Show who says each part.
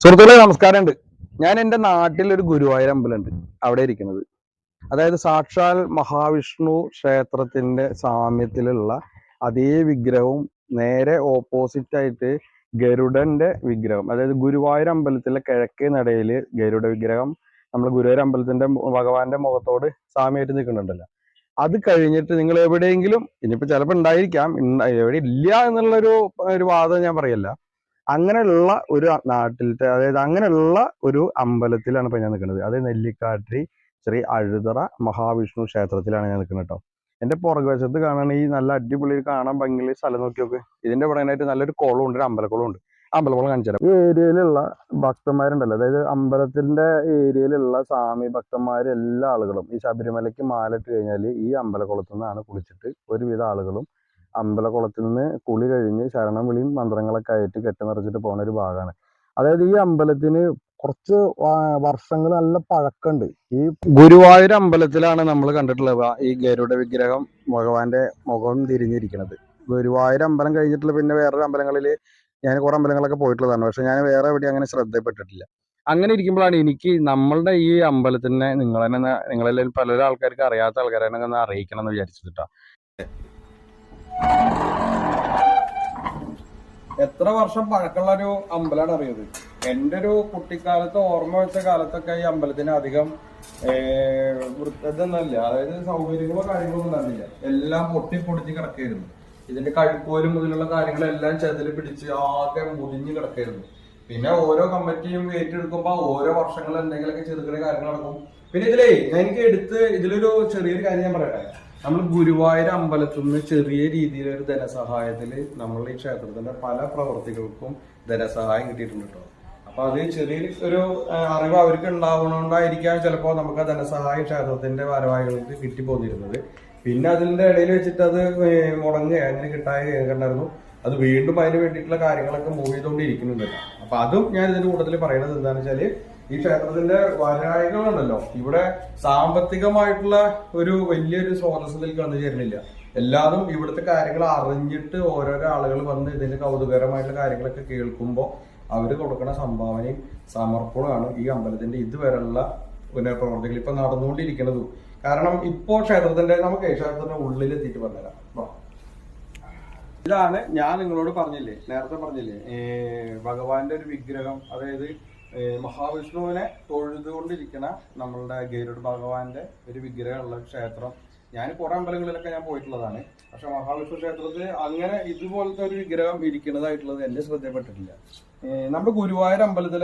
Speaker 1: സുഹൃത്തുക്കളെ നമസ്കാരമുണ്ട്. ഞാൻ എൻ്റെ നാട്ടിലൊരു ഗുരുവായൂർ അമ്പലമുണ്ട്, അവിടെ ഇരിക്കുന്നത്. അതായത് സാക്ഷാൽ മഹാവിഷ്ണു ക്ഷേത്രത്തിന്റെ സാമ്യത്തിലുള്ള അതേ വിഗ്രഹവും നേരെ ഓപ്പോസിറ്റ് ആയിട്ട് ഗരുഡന്റെ വിഗ്രഹം, അതായത് ഗുരുവായൂർ അമ്പലത്തിലെ കിഴക്കേ നടയില് ഗരുഡ വിഗ്രഹം നമ്മൾ ഗുരുവായൂർ അമ്പലത്തിന്റെ ഭഗവാന്റെ മുഖത്തോട് സാമ്യമായിട്ട് നിൽക്കുന്നുണ്ടല്ലോ. അത് കഴിഞ്ഞിട്ട് നിങ്ങൾ എവിടെയെങ്കിലും ഇനിയിപ്പോ ചിലപ്പോൾ ഉണ്ടായിരിക്കാം, എവിടെ ഇല്ല എന്നുള്ളൊരു ഒരു വാദം ഞാൻ പറയല്ല. അങ്ങനെയുള്ള ഒരു നാട്ടിലത്തെ, അതായത് അങ്ങനെയുള്ള ഒരു അമ്പലത്തിലാണ് ഇപ്പൊ ഞാൻ നിൽക്കുന്നത്. അത് നെല്ലിക്കാട്ടി ശ്രീ അഴുതറ മഹാവിഷ്ണു ക്ഷേത്രത്തിലാണ് ഞാൻ നിൽക്കുന്നത് കേട്ടോ. എന്റെ പുറകുവശത്ത് കാണുന്ന ഈ നല്ല അടിപൊളി കാണാൻ ഭംഗിയുള്ള സ്ഥലം നോക്കി നോക്ക്. ഇതിന്റെ പുറകിനായിട്ട് നല്ലൊരു കുളമുണ്ട്, ഒരു അമ്പലക്കുളം ഉണ്ട്. അമ്പലക്കുളം കാണിച്ചു തരാം. ഈ ഏരിയയിലുള്ള ഭക്തന്മാരുണ്ടല്ലോ, അതായത് അമ്പലത്തിന്റെ ഏരിയയിലുള്ള സ്വാമി ഭക്തന്മാർ എല്ലാ ആളുകളും ഈ ശബരിമലയ്ക്ക് മാലിട്ട് കഴിഞ്ഞാൽ ഈ അമ്പലക്കുളത്തു നിന്നാണ് കുളിച്ചിട്ട് ഒരുവിധ ആളുകളും അമ്പലക്കുളത്തിൽ നിന്ന് കുളി കഴിഞ്ഞ് ശരണം വിളിയും മന്ത്രങ്ങളൊക്കെ ആയിട്ട് കെട്ടി നിറച്ചിട്ട് പോകുന്ന ഒരു ഭാഗമാണ്. അതായത് ഈ അമ്പലത്തിന് കുറച്ച് വർഷങ്ങൾ നല്ല പഴക്കമുണ്ട്. ഈ ഗുരുവായൂർ അമ്പലത്തിലാണ് നമ്മൾ കണ്ടിട്ടുള്ളത് ഈ ഗരുഡ വിഗ്രഹം ഭഗവാന്റെ മുഖം തിരിഞ്ഞിരിക്കുന്നത്. ഗുരുവായൂർ അമ്പലം കഴിഞ്ഞിട്ടുള്ള പിന്നെ വേറൊരു അമ്പലങ്ങളിൽ ഞാൻ കുറെ അമ്പലങ്ങളൊക്കെ പോയിട്ടുള്ളതാണ്, പക്ഷെ ഞാൻ വേറെ എവിടെയും അങ്ങനെ ശ്രദ്ധപ്പെട്ടിട്ടില്ല. അങ്ങനെ ഇരിക്കുമ്പോഴാണ് എനിക്ക് നമ്മളുടെ ഈ അമ്പലത്തിനെ നിങ്ങളെല്ലാം പല ആൾക്കാർക്ക് അറിയാത്ത ആൾക്കാരെ ഒന്ന് അറിയിക്കണം എന്ന് വിചാരിച്ചിട്ടാ. എത്ര വർഷം പഴക്കമുള്ള ഒരു അമ്പലമാണ് അറിയത്. എൻ്റെ ഒരു കുട്ടിക്കാലത്ത് ഓർമ്മ വെച്ച കാലത്തൊക്കെ ഈ അമ്പലത്തിന് അധികം ഇതൊന്നുമില്ല, അതായത് സൗകര്യങ്ങളോ കാര്യങ്ങളോ ഒന്നും നടന്നില്ല. എല്ലാം പൊട്ടിപ്പൊടിച്ച് കിടക്കായിരുന്നു. ഇതിന്റെ കഴുക്കോലും ഇതിലുള്ള കാര്യങ്ങളെല്ലാം ചെതല് പിടിച്ച് ആകെ മുടിഞ്ഞ് കിടക്കായിരുന്നു. പിന്നെ ഓരോ കമ്മിറ്റിയും ഏറ്റെടുക്കുമ്പോ ഓരോ വർഷങ്ങൾ എന്തെങ്കിലുമൊക്കെ ചെറുകിട കാര്യങ്ങൾ നടക്കും. പിന്നെ എനിക്ക് ഇതിലൊരു ചെറിയൊരു കാര്യം ഞാൻ പറയട്ടെ. നമ്മൾ ഗുരുവായൂർ അമ്പലത്തിൽ നിന്ന് ചെറിയ രീതിയിലൊരു ധനസഹായത്തിൽ നമ്മൾ ഈ ക്ഷേത്രത്തിന്റെ പല പ്രവർത്തികൾക്കും ധനസഹായം കിട്ടിയിട്ടുണ്ട് കേട്ടോ. അപ്പൊ അത് ചെറിയൊരു ഒരു അറിവ് അവർക്ക് ഉണ്ടാവണോണ്ടായിരിക്കാം ചിലപ്പോൾ നമുക്ക് ആ ധനസഹായം ക്ഷേത്രത്തിന്റെ ഭാരവാഹികൾക്ക് കിട്ടിപ്പോന്നിരുന്നത്. പിന്നെ അതിന്റെ ഇടയിൽ വെച്ചിട്ട് അത് മുടങ്ങുക അങ്ങനെ കേൾക്കണ്ടായിരുന്നു. അത് വീണ്ടും അതിന് വേണ്ടിയിട്ടുള്ള കാര്യങ്ങളൊക്കെ മൂവ് ചെയ്തുകൊണ്ടിരിക്കുന്നുണ്ടല്ലോ. അപ്പൊ അതും ഞാൻ ഇതിന്റെ കൂട്ടത്തിൽ പറയുന്നത് എന്താണെന്ന് വെച്ചാല്, ഈ ക്ഷേത്രത്തിന്റെ ഭാരവാഹികളുണ്ടല്ലോ, ഇവിടെ സാമ്പത്തികമായിട്ടുള്ള ഒരു വലിയൊരു സ്രോതസ്സിലേക്ക് വന്നു ചേരുന്നില്ല. എല്ലാതും ഇവിടുത്തെ കാര്യങ്ങൾ അറിഞ്ഞിട്ട് ഓരോരോ ആളുകൾ വന്ന് ഇതിന്റെ കൗതുകരമായിട്ടുള്ള കാര്യങ്ങളൊക്കെ കേൾക്കുമ്പോൾ അവര് കൊടുക്കുന്ന സംഭാവനയും സമർപ്പണമാണ് ഈ അമ്പലത്തിന്റെ ഇതുവരെയുള്ള പുനഃപ്രവർത്തികൾ ഇപ്പൊ നടന്നുകൊണ്ടിരിക്കുന്നതും. കാരണം ഇപ്പോൾ ക്ഷേത്രത്തിന്റെ ഉള്ളിലെത്തിയിട്ട് പറഞ്ഞുതരാം. ഇതാണ് ഞാൻ നിങ്ങളോട് നേരത്തെ പറഞ്ഞില്ലേ, ഭഗവാന്റെ ഒരു വിഗ്രഹം, അതായത് മഹാവിഷ്ണുവിനെ തൊഴുതുകൊണ്ടിരിക്കുന്ന നമ്മളുടെ ഗരുഡ ഭഗവാന്റെ ഒരു വിഗ്രഹമുള്ള ക്ഷേത്രം. ഞാൻ കുറെ അമ്പലങ്ങളിലൊക്കെ ഞാൻ പോയിട്ടുള്ളതാണ്, പക്ഷെ മഹാവിഷ്ണു ക്ഷേത്രത്തിൽ അങ്ങനെ ഇതുപോലത്തെ ഒരു വിഗ്രഹം ഇരിക്കുന്നതായിട്ടുള്ളത് എന്റെ ശ്രദ്ധയപ്പെട്ടിട്ടില്ല. നമ്മുടെ ഗുരുവായൂർ അമ്പലത്തിലെ